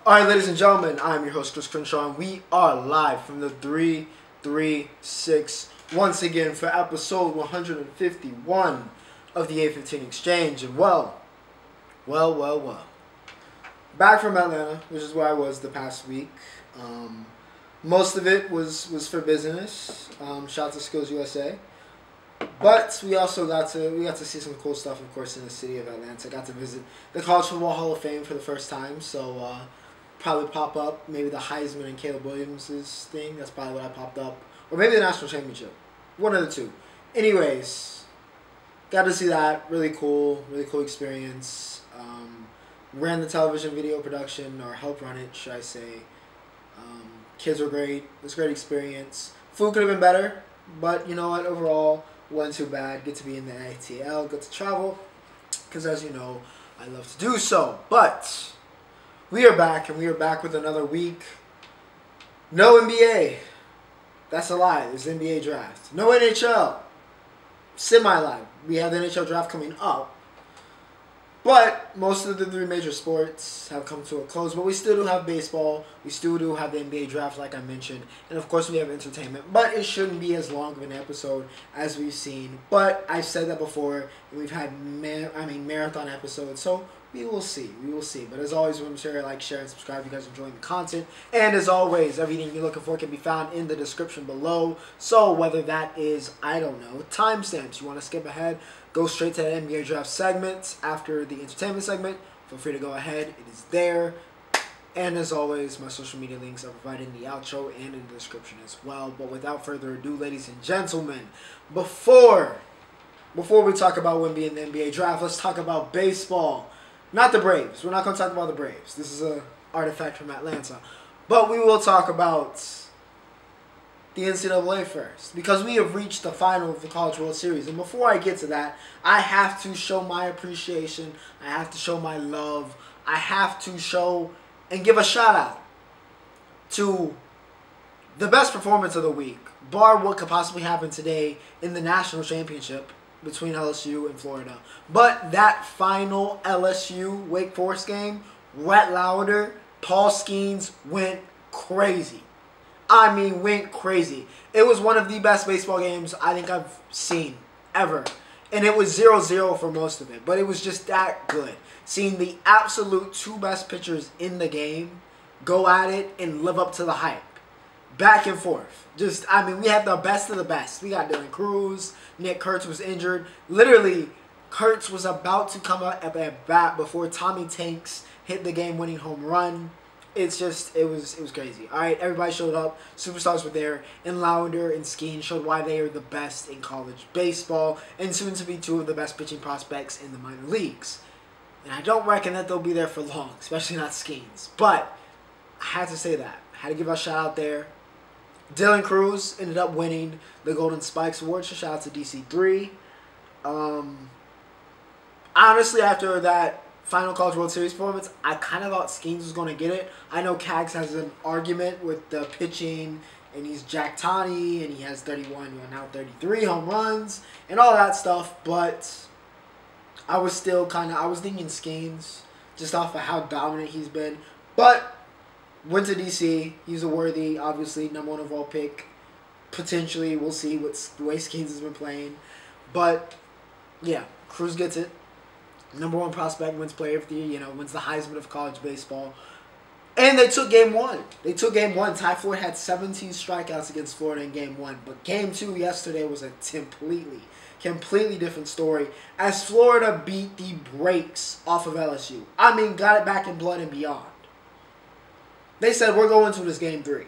Alright, ladies and gentlemen, I'm your host, Chris Crenshaw, and we are live from the 336 once again for episode 151 of the A15 Exchange. And well. Back from Atlanta, which is where I was the past week. Most of it was for business. Shout out to Skills USA. But we also got to see some cool stuff, of course, in the city of Atlanta. Got to visit the College Football Hall of Fame for the first time, so probably pop up maybe the Heisman and Caleb Williams' thing. That's probably what I popped up, or maybe the national championship, one of the two. Anyways, got to see that. Really cool experience. Ran the television video production, or helped run it, should I say. Kids were great. It was a great experience. Food could have been better, but you know what? Overall, wasn't too bad. Get to be in the ATL, get to travel, because as you know, I love to do so. But we are back, and we are back with another week. No NBA. That's a lie. There's an NBA draft. No NHL. Semi-lie. We have the NHL draft coming up. But most of the three major sports have come to a close. But we still do have baseball. We still do have the NBA draft, like I mentioned. And, of course, we have entertainment. But it shouldn't be as long of an episode as we've seen. But I've said that before. And we've had marathon episodes. So we will see. We will see. But as always, remember to like, share, and subscribe if you guys are enjoying the content. And as always, everything you're looking for can be found in the description below. So whether that is, I don't know, timestamps. You want to skip ahead, go straight to the NBA draft segment after the entertainment segment. Feel free to go ahead. It is there. And as always, my social media links are provided in the outro and in the description as well. But without further ado, ladies and gentlemen, before we talk about Wemby and the NBA draft, let's talk about baseball. Not the Braves. We're not going to talk about the Braves. This is an artifact from Atlanta. But we will talk about the NCAA first, because we have reached the final of the College World Series. And before I get to that, I have to show my appreciation. I have to show my love. I have to show and give a shout out to the best performance of the week, bar what could possibly happen today in the national championship between LSU and Florida. But that final LSU Wake Forest game, Rhett Lauder, Paul Skeens went crazy. I mean, went crazy. It was one of the best baseball games I think I've seen ever. And it was 0-0 for most of it. But it was just that good. Seeing the absolute two best pitchers in the game go at it and live up to the hype. Back and forth. Just, I mean, we had the best of the best. We got Dylan Cruz. Nick Kurtz was injured. Literally, Kurtz was about to come up at bat before Tommy Tanks hit the game-winning home run. It's just, it was crazy. All right, everybody showed up. Superstars were there. And Lauder and Skeen showed why they are the best in college baseball and soon to be two of the best pitching prospects in the minor leagues. And I don't reckon that they'll be there for long, especially not Skeens. But I had to say that. I had to give a shout out there. Dylan Cruz ended up winning the Golden Spikes Award, so shout out to DC3. Honestly, after that final College World Series performance, I kind of thought Skeens was going to get it. I know Cags has an argument with the pitching, and he's Jack Tani, and he has 31, now 33 home runs, and all that stuff, but I was still I was thinking Skeens, just off of how dominant he's been, but went to DC. He's a worthy, obviously, #1 overall pick. Potentially, we'll see what the way Skeens has been playing. But, yeah, Cruz gets it. #1 prospect, wins player of the year, wins the Heisman of college baseball. And they took game one. Ty Floyd had 17 strikeouts against Florida in game one. But game two yesterday was a completely different story, as Florida beat the brakes off of LSU. I mean, got it back in blood and beyond. They said, we're going to this game 3.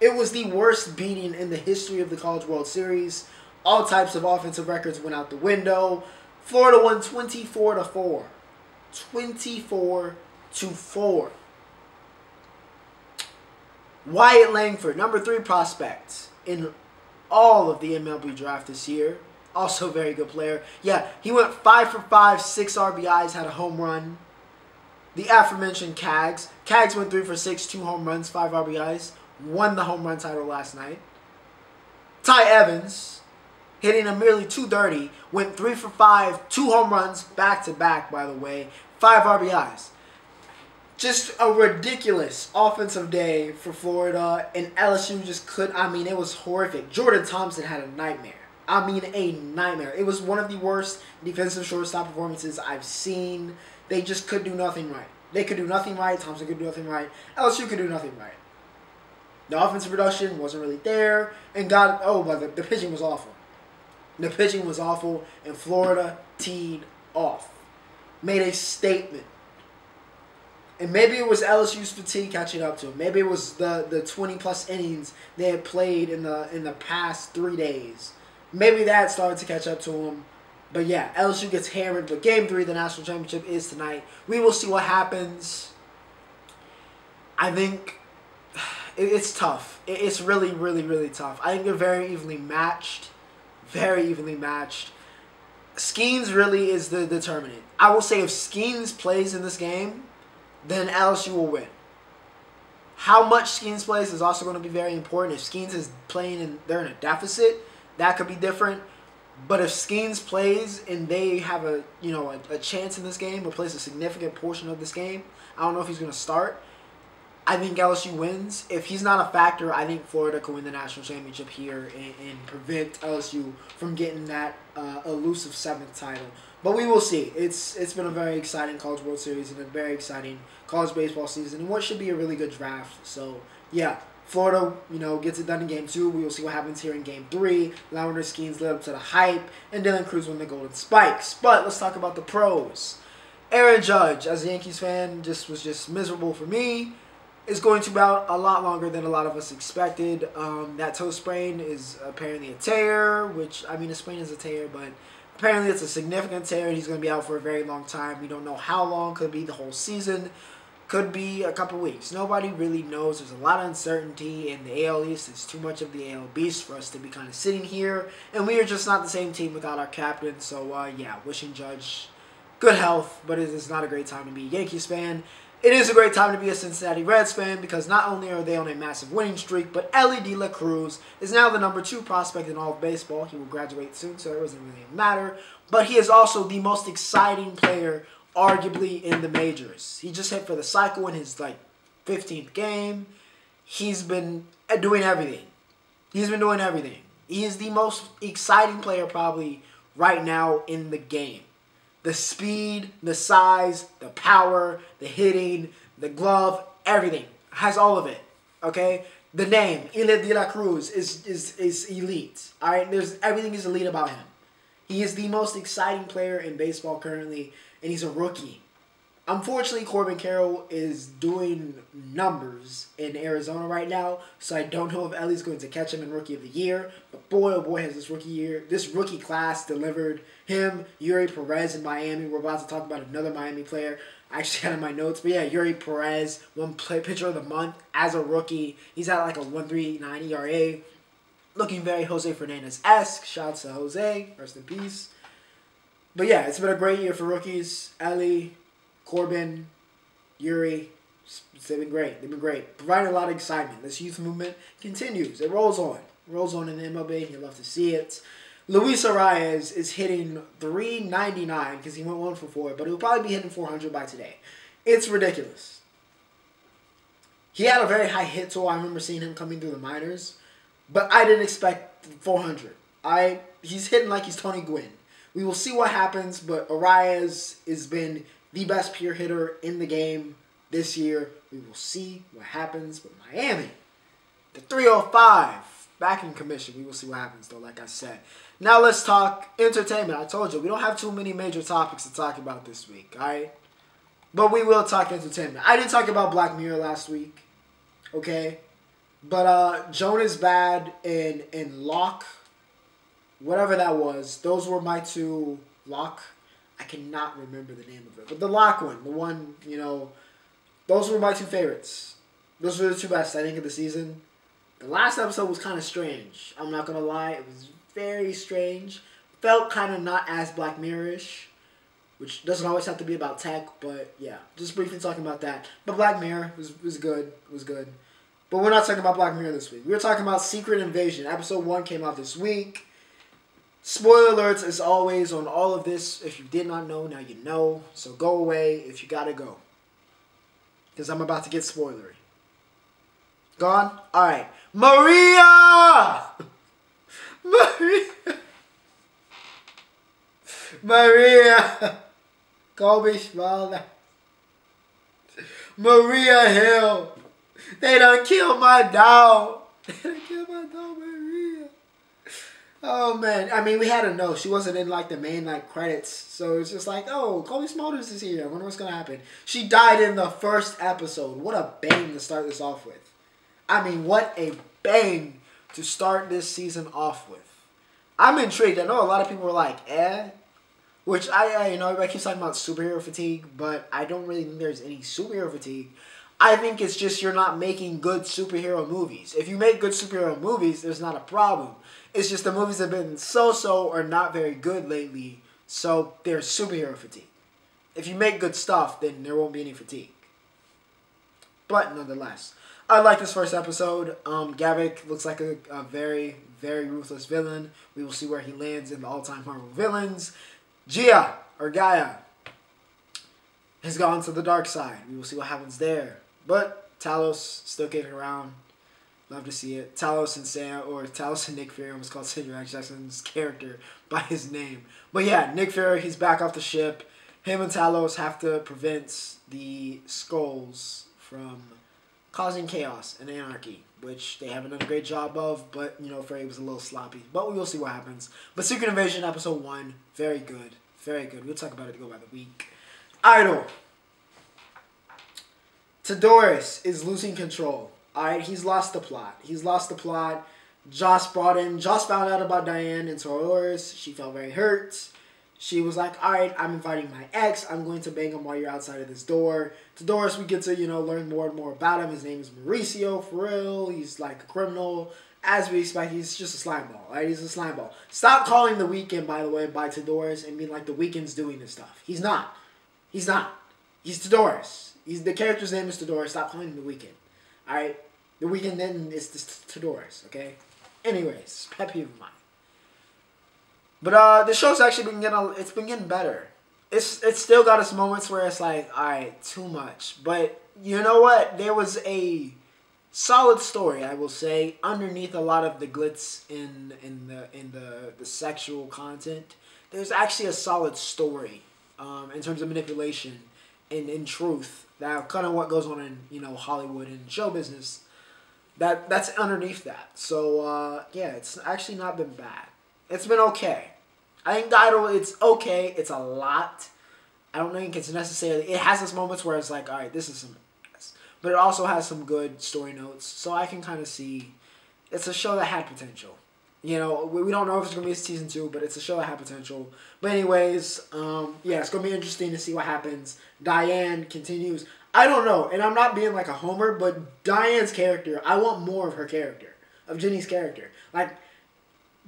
It was the worst beating in the history of the College World Series. All types of offensive records went out the window. Florida won 24-4. 24-4. Wyatt Langford, #3 prospect in all of the MLB draft this year. Also a very good player. Yeah, he went 5 for 5, 6 RBIs, had a home run. The aforementioned Cags. Cags went 3 for 6, 2 home runs, 5 RBIs. Won the home run title last night. Ty Evans, hitting a merely .230, went 3 for 5, 2 home runs, back-to-back, by the way, 5 RBIs. Just a ridiculous offensive day for Florida, and LSU just it was horrific. Jordan Thompson had a nightmare. I mean, a nightmare. It was one of the worst defensive shortstop performances I've seen. They just could do nothing right. They could do nothing right. Thompson could do nothing right. LSU could do nothing right. The offensive production wasn't really there, and but the pitching was awful. The pitching was awful, and Florida teed off. Made a statement. And maybe it was LSU's fatigue catching up to him. Maybe it was the 20-plus innings they had played in the past 3 days. Maybe that started to catch up to him. But yeah, LSU gets hammered. But Game 3 of the National Championship is tonight. We will see what happens. I think it's tough. It's really, really, really tough. I think they're very evenly matched. Very evenly matched. Skeens really is the determinant. I will say if Skeens plays in this game, then LSU will win. How much Skeens plays is also going to be very important. If Skeens is playing and they're in a deficit, that could be different. But if Skeens plays and they have a chance in this game or plays a significant portion of this game, I don't know if he's going to start. I think LSU wins. If he's not a factor, I think Florida can win the national championship here and prevent LSU from getting that elusive 7th title. But we will see. It's been a very exciting College World Series and a very exciting college baseball season and what should be a really good draft. So, yeah, Florida, gets it done in Game 2. We will see what happens here in Game 3. Lavender Skeens live up to the hype, and Dylan Cruz win the Golden Spikes. But let's talk about the pros. Aaron Judge, as a Yankees fan, was just miserable for me. It's going to be out a lot longer than a lot of us expected. That toe sprain is apparently a tear, which, a sprain is a tear, but apparently it's a significant tear, and he's going to be out for a very long time. We don't know how long. Could be the whole season. Could be a couple weeks. Nobody really knows. There's a lot of uncertainty in the AL East. It's too much of the AL Beast for us to be kind of sitting here, and we are just not the same team without our captain. So, yeah, wishing Judge good health, but it is not a great time to be a Yankees fan. It is a great time to be a Cincinnati Reds fan because not only are they on a massive winning streak, but Elly De La Cruz is now the number 2 prospect in all of baseball. He will graduate soon, so it doesn't really matter. But he is also the most exciting player, arguably, in the majors. He just hit for the cycle in his 15th game. He's been doing everything. He is the most exciting player probably right now in the game. The speed, the size, the power, the hitting, the glove, everything. Has all of it. Okay? The name, Elly De La Cruz, is elite. Alright? Everything is elite about him. He is the most exciting player in baseball currently, and he's a rookie. Unfortunately, Corbin Carroll is doing numbers in Arizona right now, so I don't know if Ellie's going to catch him in Rookie of the Year. But boy, oh boy, has this rookie class delivered. Him, Yuri Perez in Miami. We're about to talk about another Miami player. I actually had in my notes, but yeah, Yuri Perez won Pitcher of the Month as a rookie. He's at like a 1.39 ERA, looking very Jose Fernandez-esque. Shouts to Jose, rest in peace. But yeah, it's been a great year for rookies. Elly, Corbin, Yuri, they've been great. Providing a lot of excitement. This youth movement continues. It rolls on. In the MLB, and you love to see it. Luis Arias is hitting .399 because he went 1 for 4, but he'll probably be hitting .400 by today. It's ridiculous. He had a very high hit total. I remember seeing him coming through the minors, but I didn't expect .400. He's hitting like he's Tony Gwynn. We will see what happens, but Arias has been the best pure hitter in the game this year. We will see what happens with Miami. The 305 back in commission. We will see what happens, though, like I said. Now let's talk entertainment. I told you, we don't have too many major topics to talk about this week, all right? But we will talk entertainment. I didn't talk about Black Mirror last week, okay? But Jonas Bad and Locke, whatever that was, those were my 2 Locke. I cannot remember the name of it. But the Locke one, the one, those were my 2 favorites. Those were the 2 best, I think, of the season. The last episode was kind of strange. I'm not going to lie. It was very strange. Felt kind of not as Black Mirror-ish, which doesn't always have to be about tech, but yeah, just briefly talking about that. But Black Mirror was good. But we're not talking about Black Mirror this week. We're talking about Secret Invasion. Episode 1 came out this week. Spoiler alerts, as always, on all of this. If you did not know, now you know. So go away if you gotta go. because I'm about to get spoilery. Gone? Alright. Maria! Maria! Maria! Kobe Schmalder. Maria Hill. They done killed my dog. They done killed my dog, Maria. Oh, man. I mean, we had to know. She wasn't in, like, the main, like, credits. So it's just like, oh, Kobe Smulders is here. I wonder what's going to happen. She died in the first episode. What a bang to start this off with. I mean, what a bang to start this season off with. I'm intrigued. I know a lot of people were like, eh. Which, you know, everybody keeps talking about superhero fatigue. But I don't really think there's any superhero fatigue. I think it's just you're not making good superhero movies. If you make good superhero movies, there's not a problem. It's just the movies have been so-so or not very good lately, so there's superhero fatigue. If you make good stuff, then there won't be any fatigue. But nonetheless, I like this first episode. Gavik looks like a very, very ruthless villain. We will see where he lands in the all-time Marvel villains. Gia, or Gaia, has gone to the dark side. We will see what happens there. But Talos still kicking around. Love to see it. Talos and Nick Fury, almost called Samuel L. Jackson's character by his name. But yeah, Nick Fury, he's back off the ship. Him and Talos have to prevent the Skrulls from causing chaos and anarchy, which they haven't done a great job of, but, you know, Fury was a little sloppy. But we will see what happens. But Secret Invasion Episode 1, very good. Very good. We'll talk about it to go by the week. Idol. Todorus is losing control. Alright, he's lost the plot. He's lost the plot. Joss found out about Diane and Todorus. She felt very hurt. She was like, alright, I'm inviting my ex. I'm going to bang him while you're outside of this door. Todorus, we get to, you know, learn more and more about him. His name is Mauricio, for real. He's like a criminal. As we expect, he's just a slime ball, right? He's a slime ball. Stop calling The Weeknd, by the way, by Todorus and being like The Weeknd's doing this stuff. He's not. He's not. He's Todorus. The character's name is Todorus. Stop calling him The Weeknd. Alright? The Weeknd then is Todorus, okay? Anyways, pet peeve of mine. But the show's actually been getting better. It's still got its moments where it's like, alright, too much. But you know what? There was a solid story, I will say, underneath a lot of the glitz in the sexual content. There's actually a solid story in terms of manipulation and in truth. That kind of what goes on in, you know, Hollywood and show business. That's underneath that. So yeah, it's actually not been bad. It's been okay. I think the Idol, it's okay. It's a lot. I don't think it's necessarily. It has its moments where it's like, all right, this is some. But it also has some good story notes, so I can kind of see it's a show that had potential. You know, we don't know if it's going to be a season 2, but it's a show that had potential. But anyways, yeah, it's going to be interesting to see what happens. Diane continues. I don't know, and I'm not being like a homer, but Diane's character, I want more of her character, of Jenny's character. Like,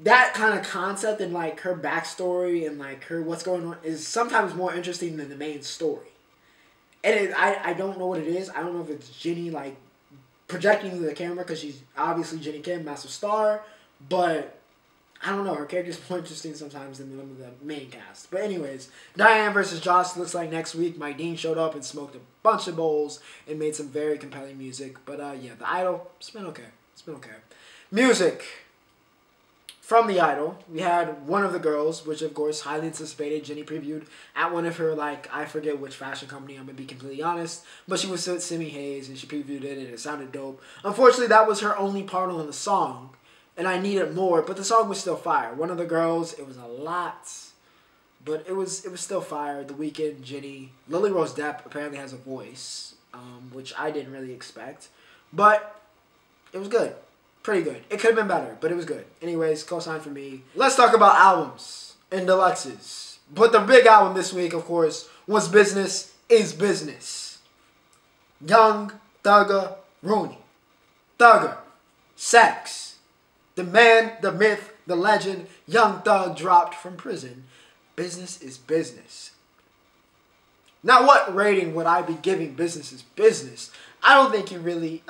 that kind of concept and, like, her backstory and, like, her what's going on is sometimes more interesting than the main story. And I don't know what it is. I don't know if it's Jenny, like, projecting to the camera because she's obviously Jenny Kim, massive star. But, I don't know. Her character's more interesting sometimes than the main cast. But anyways, Diane versus Joss looks like next week. Mike Dean showed up and smoked a bunch of bowls and made some very compelling music. But, yeah, The Idol, it's been okay. It's been okay. Music. From The Idol, we had one of the girls, which of course highly anticipated. Jenny previewed at one of her, like, I forget which fashion company, I'm going to be completely honest. But she was with Simi Hayes and she previewed it and it sounded dope. Unfortunately, that was her only part on the song. And I needed more, but the song was still fire. One of the girls, it was a lot. But it was still fire. The Weeknd, Jenny. Lily Rose Depp apparently has a voice, which I didn't really expect. But it was good. Pretty good. It could have been better, but it was good. Anyways, cosign for me. Let's talk about albums and deluxes. But the big album this week, of course, was Business is Business. Young Thugger Rooney. Thugger. Sex. The man, the myth, the legend, Young Thug dropped from prison. Business is Business. Now, what rating would I be giving Business is Business? I don't think he really...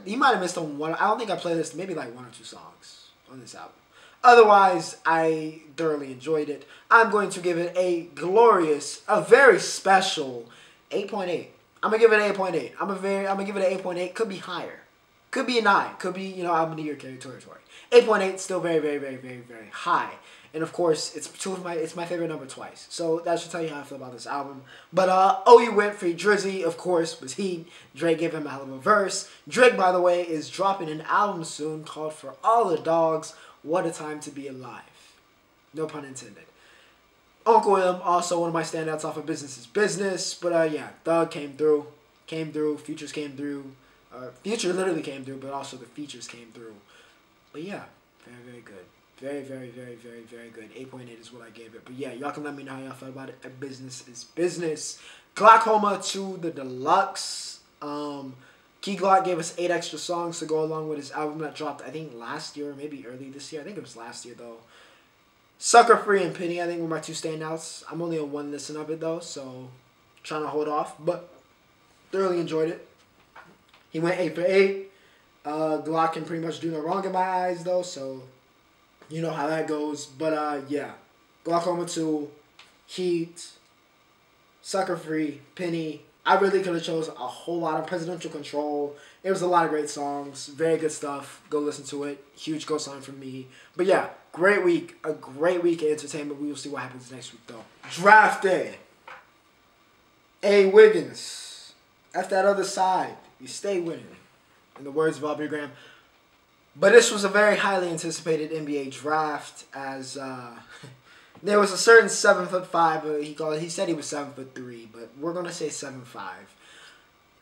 he might have missed on one. I don't think I played this. Maybe like 1 or 2 songs on this album. Otherwise, I thoroughly enjoyed it. I'm going to give it a glorious, a very special 8.8. I'm gonna give it an 8.8. I'm gonna give it an 8.8. Could be higher. Could be a 9. Could be, you know, album of the year territory. 8.8, still very, very, very, very, very high. And of course, it's my favorite number twice. So that should tell you how I feel about this album. But OU went for Drizzy, of course, was heat. Drake gave him a hell of a verse. Drake, by the way, is dropping an album soon called For All the Dogs, What a Time to Be Alive. No pun intended. Uncle Em, also one of my standouts off of Business is Business. But yeah, Thug came through. Futures came through. Future literally came through, but also the features came through. But yeah, very, very good. Very, very, very, very, very good. 8.8 is what I gave it. But yeah, y'all can let me know how y'all felt about it. Business is Business. Glockhoma to the Deluxe. Key Glock gave us 8 extra songs to go along with his album that dropped, I think, last year or maybe early this year. I think it was last year, though. Sucker Free and Penny, I think, were my 2 standouts. I'm only on 1 listen of it, though, so trying to hold off. But thoroughly enjoyed it. He went 8 for 8. Glock can pretty much do no wrong in my eyes, though, so you know how that goes. But, yeah. Glockhoma 2, Heat, Sucker Free, Penny. I really could have chose a whole lot of Presidential Control. It was a lot of great songs. Very good stuff. Go listen to it. Huge go sign from me. But, yeah, great week. A great week of entertainment. We will see what happens next week, though. Draft day. A. Wiggins. F that other side. You stay winning. In the words of Aubrey Graham. But this was a very highly anticipated NBA draft, as there was a certain 7'5", he said he was 7'3", but we're gonna say 7'5".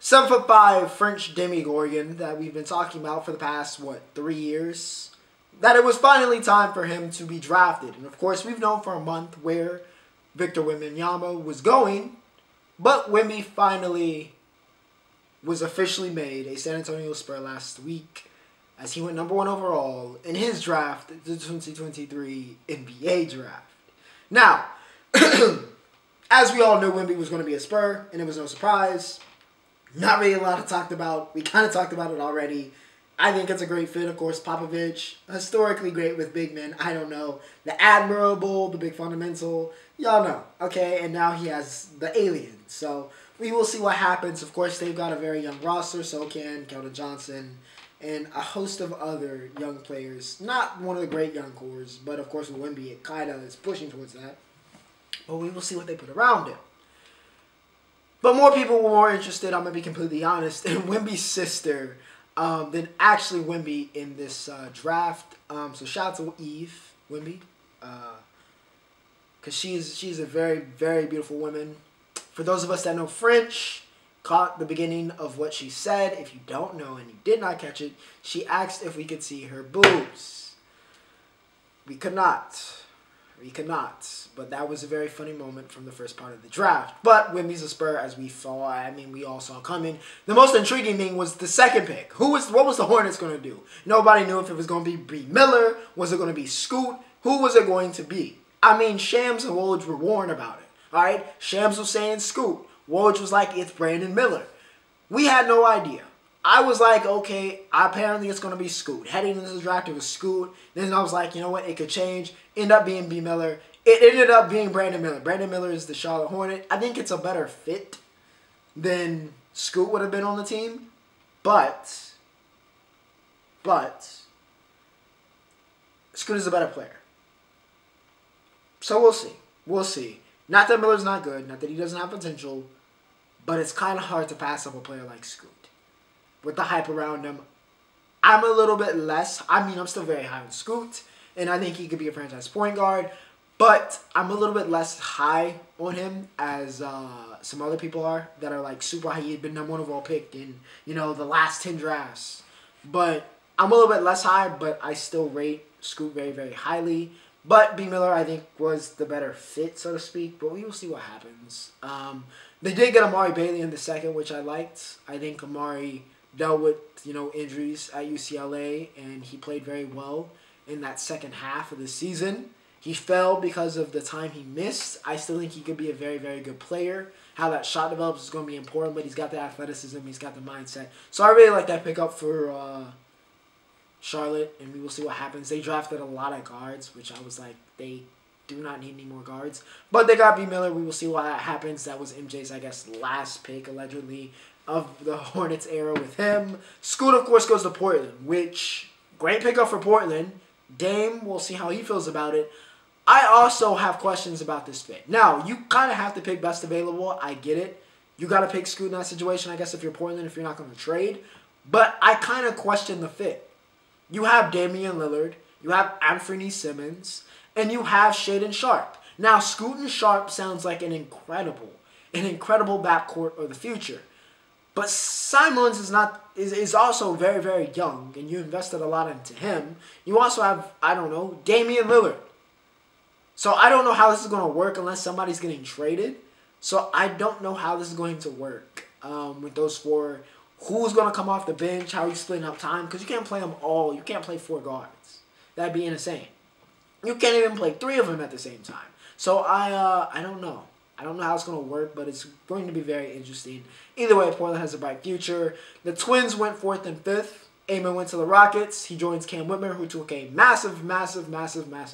7'5" French demigorgon that we've been talking about for the past 3 years. That it was finally time for him to be drafted, and of course we've known for a month where Victor Wembanyama was going, but Wemby finally was officially made a San Antonio Spur last week, as he went number 1 overall in his draft, the 2023 NBA draft. Now, as we all knew, Wemby was going to be a Spur, and it was no surprise. Not really a lot to talk about. We kind of talked about it already. I think it's a great fit. Of course, Popovich, historically great with big men. I don't know. The admirable, the big fundamental. Y'all know. Okay, and now he has the alien. So we will see what happens. Of course, they've got a very young roster. So can Keldon Johnson and a host of other young players. Not one of the great young cores, but of course with Wemby, it kind of is pushing towards that. But we will see what they put around it. But more people were more interested, I'm going to be completely honest, in Wemby's sister than actually Wemby in this draft. So shout out to Eve Wemby. Because she's a very, very beautiful woman. For those of us that know French, caught the beginning of what she said. If you don't know and you did not catch it, she asked if we could see her boobs. We could not. We could not. But that was a very funny moment from the first part of the draft. But Wemby's a Spur, as we saw. I mean, we all saw coming. The most intriguing thing was the second pick. What was the Hornets going to do? Nobody knew if it was going to be Bree Miller. Was it going to be Scoot? Who was it going to be? I mean, Shams and Woj were warned about it. All right? Shams was saying Scoot. Woj was like, it's Brandon Miller. We had no idea. I was like, okay, apparently it's going to be Scoot. Heading into the draft, it was Scoot. Then I was like, you know what? It could change. End up being B. Miller. It ended up being Brandon Miller. Brandon Miller is the Charlotte Hornet. I think it's a better fit than Scoot would have been on the team. But Scoot is a better player. So we'll see. We'll see. Not that Miller's not good. Not that he doesn't have potential. But it's kind of hard to pass up a player like Scoot. With the hype around him, I'm a little bit less. I mean, I'm still very high on Scoot. And I think he could be a franchise point guard. But I'm a little bit less high on him as some other people are. That are like super high. He'd been number 1 overall pick in, you know, the last 10 drafts. But I'm a little bit less high. But I still rate Scoot very, very highly. But B. Miller, I think, was the better fit, so to speak. But we will see what happens. They did get Amari Bailey in the second, which I liked. I think Amari dealt with, you know, injuries at UCLA, and he played very well in that second half of the season. He fell because of the time he missed. I still think he could be a very, very good player. How that shot develops is going to be important, but he's got the athleticism, he's got the mindset. So I really like that pickup for Charlotte, and we will see what happens. They drafted a lot of guards, which I was like, they do not need any more guards. But they got B. Miller. We will see what happens. That was MJ's, I guess, last pick, allegedly, of the Hornets era with him. Scoot, of course, goes to Portland, which, great pickup for Portland. Dame, we'll see how he feels about it. I also have questions about this fit. Now, you kind of have to pick best available. I get it. You got to pick Scoot in that situation, I guess, if you're Portland, if you're not going to trade. But I kind of question the fit. You have Damian Lillard. You have Anthony Simmons. And you have Shaedon Sharpe. Now, Scoot and Sharpe sounds like an incredible backcourt of the future. But Simons is also very, very young, and you invested a lot into him. You also have, I don't know, Damian Lillard. So I don't know how this is going to work unless somebody's getting traded. So I don't know how this is going to work with those four. Who's going to come off the bench? How are you splitting up time? Because you can't play them all. You can't play 4 guards. That'd be insane. You can't even play 3 of them at the same time. So I don't know. I don't know how it's going to work, but it's going to be very interesting. Either way, Portland has a bright future. The Twins went 4th and 5th. Amon went to the Rockets. He joins Cam Whitmer, who took a massive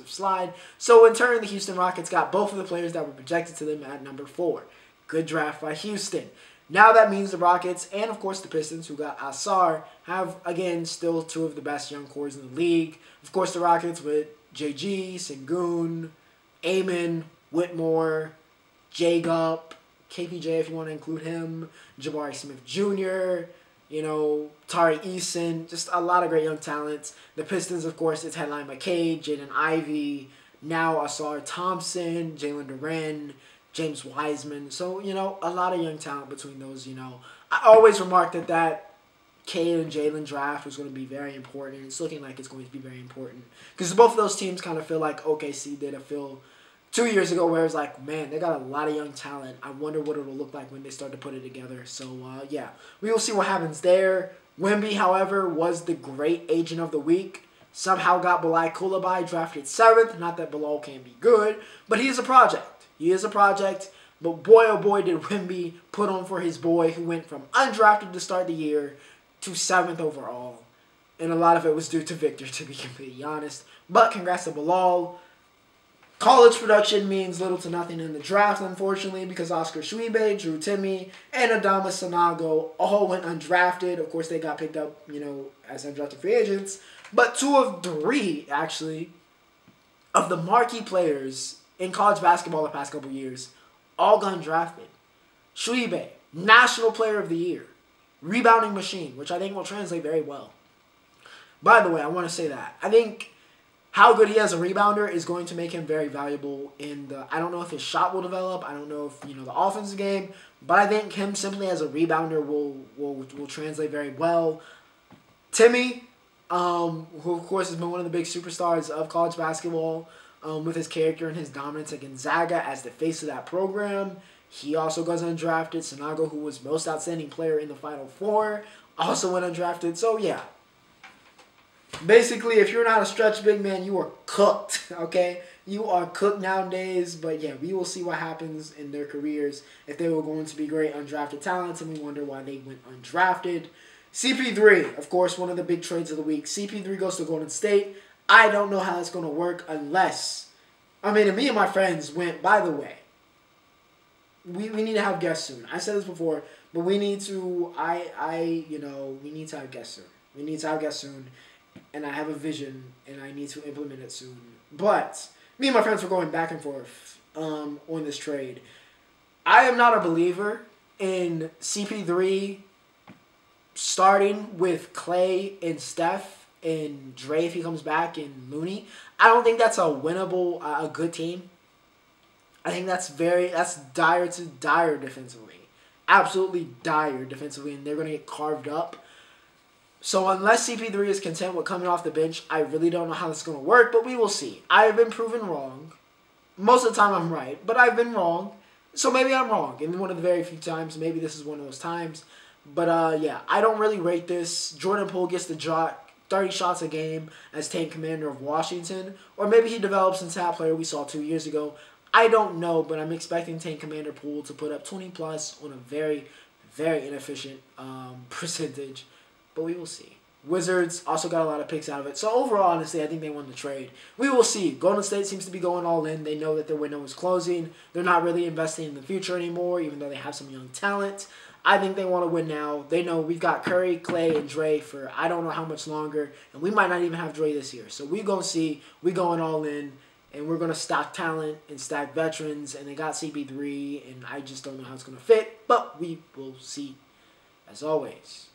slide. So in turn, the Houston Rockets got both of the players that were projected to them at number 4. Good draft by Houston. Now that means the Rockets and, of course, the Pistons, who got Asar, have, again, still 2 of the best young cores in the league. Of course, the Rockets with JG, Sengun, Amon, Whitmore, Jagup, KPJ if you want to include him, Jabari Smith Jr., Tari Eason, just a lot of great young talents. The Pistons, of course, it's headlined by Cade, Jaden Ivey, now Asar Thompson, Jalen Duren, James Wiseman. So, a lot of young talent between those, I always remarked that Cade and Jalen draft was going to be very important. It's looking like it's going to be very important. Because both of those teams kind of feel like OKC did a feel 2 years ago where it was like, man, they got a lot of young talent. I wonder what it'll look like when they start to put it together. So, yeah, we will see what happens there. Wemby, however, was the great agent of the week. Somehow got Bilal Coulibaly drafted 7th. Not that Bilal can't be good, but he is a project. He is a project. But boy, oh boy, did Wemby put on for his boy, who went from undrafted to start the year to 7th overall. And a lot of it was due to Victor, to be completely honest. But congrats to Bilal. College production means little to nothing in the draft, unfortunately, because Oscar Schwebe, Drew Timme, and Adama Sanago all went undrafted. Of course, they got picked up, as undrafted free agents. But 2 of 3, actually, of the marquee players in college basketball the past couple years all got undrafted. Schwebe, National Player of the Year. Rebounding machine, which I think will translate very well. By the way, I want to say that. I think how good he is as a rebounder is going to make him very valuable in the... I don't know if his shot will develop. I don't know if, the offensive game. But I think him simply as a rebounder will translate very well. Timme, who, of course, has been one of the big superstars of college basketball with his character and his dominance at Gonzaga as the face of that program. He also goes undrafted. Sanago, who was most outstanding player in the Final Four, also went undrafted. So, yeah. Basically, if you're not a stretch big man, you are cooked, okay? You are cooked nowadays. But, yeah, we will see what happens in their careers if they were going to be great undrafted talents, and we wonder why they went undrafted. CP3, of course, one of the big trades of the week. CP3 goes to Golden State. I don't know how it's going to work unless... and me and my friends went, by the way, we need to have guests soon. I said this before, but we need to, we need to have guests soon. We need to have guests soon, and I have a vision, and I need to implement it soon. But me and my friends were going back and forth on this trade. I am not a believer in CP3 starting with Clay and Steph and Dre if he comes back and Looney. I don't think that's a winnable, a good team. I think that's dire to dire defensively. Absolutely dire defensively, and they're going to get carved up. So unless CP3 is content with coming off the bench, I really don't know how this is going to work, but we will see. I have been proven wrong. Most of the time I'm right, but I've been wrong. So maybe I'm wrong. And one of the very few times, maybe this is one of those times. But yeah, I don't really rate this. Jordan Poole gets to drop 30 shots a game as team commander of Washington. Or maybe he develops into that player we saw 2 years ago. I don't know, but I'm expecting Tank Commander Poole to put up 20 plus on a very, very inefficient percentage. But we will see. Wizards also got a lot of picks out of it. So overall, honestly, I think they won the trade. We will see. Golden State seems to be going all in. They know that their window is closing. They're not really investing in the future anymore, even though they have some young talent. I think they want to win now. They know we've got Curry, Clay, and Dre for I don't know how much longer, and we might not even have Dre this year. So we gonna see. We going all in, and we're gonna stack talent and stack veterans. And they got CP3, and I just don't know how it's gonna fit, but we will see. As always.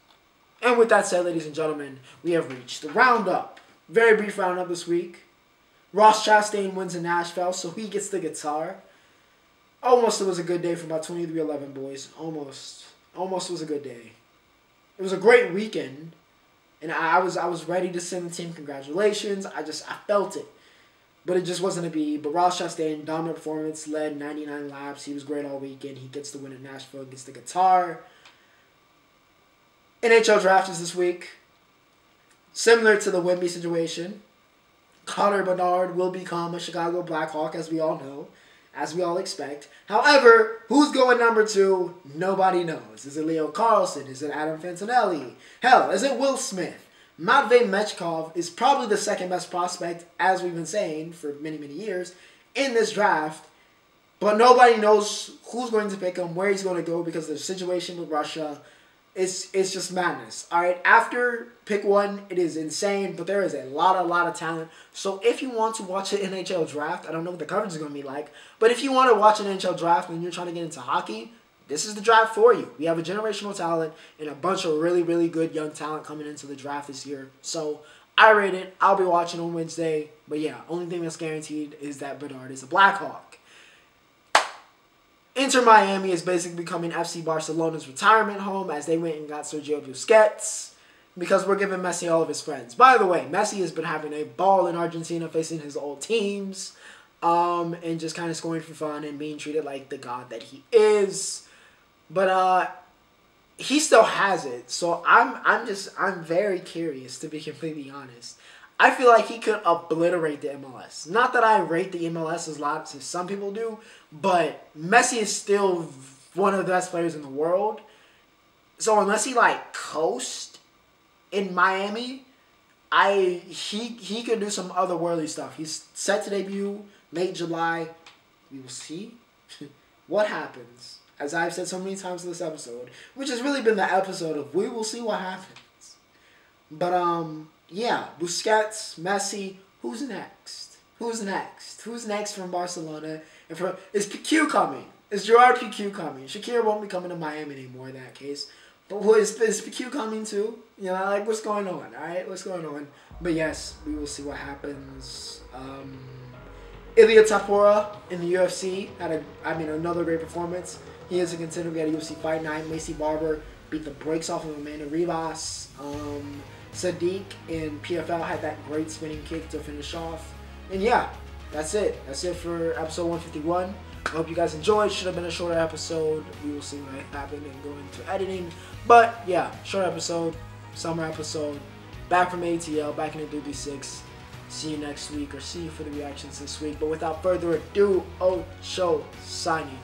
And with that said, ladies and gentlemen, we have reached the roundup. Very brief roundup this week. Ross Chastain wins in Nashville, so he gets the guitar. Almost it was a good day for my 23-11 boys. Almost was a good day. It was a great weekend, and I was ready to send the team congratulations. I felt it, but it just wasn't to be. But Ross Chastain, dominant performance, led 99 laps. He was great all weekend. He gets the win at Nashville, gets the guitar. NHL draft is this week. Similar to the Wemby situation, Connor Bedard will become a Chicago Blackhawk, as we all know, as we all expect. However, who's going number 2? Nobody knows. Is it Leo Carlson? Is it Adam Fantinelli? Hell, is it Will Smith? Matvey Mechkov is probably the second best prospect, as we've been saying for many, many years, in this draft. But nobody knows who's going to pick him, where he's going to go, because of the situation with Russia. It's just madness. All right, after pick 1, it is insane, but there is a lot of talent. So if you want to watch an NHL draft, I don't know what the coverage is going to be like, but if you want to watch an NHL draft and you're trying to get into hockey, this is the draft for you. We have a generational talent and a bunch of really, really good young talent coming into the draft this year. So I rate it. I'll be watching on Wednesday. But yeah, only thing that's guaranteed is that Bedard is a Blackhawk. Inter Miami is basically becoming FC Barcelona's retirement home as they went and got Sergio Busquets because we're giving Messi all of his friends. By the way, Messi has been having a ball in Argentina facing his old teams and just kind of scoring for fun and being treated like the god that he is. But he still has it. So I'm very curious, to be completely honest. I feel like he could obliterate the MLS. Not that I rate the MLS as lots as some people do, but Messi is still one of the best players in the world. So unless he coast in Miami, he could do some otherworldly stuff. He's set to debut late July. We will see what happens. As I've said so many times in this episode, which has really been the episode of we will see what happens. But yeah, Busquets, Messi, who's next? Who's next? Who's next from Barcelona? And is PQ coming? Is Gerard PQ coming? Shakira won't be coming to Miami anymore in that case. But is PQ coming too? You know, what's going on? All right, what's going on? But yes, we will see what happens. Ilia Tapora in the UFC had another great performance. He is a contender. We had a UFC Fight Night. Macy Barber beat the brakes off of Amanda Rivas. Sadiq in PFL had that great spinning kick to finish off. And yeah, that's it. That's it for episode 151. I hope you guys enjoyed. Should have been a shorter episode. We will see what happened and go into editing. But yeah, short episode, summer episode. Back from ATL, back in the 336. See you next week, or see you for the reactions this week. But without further ado, Ocho signing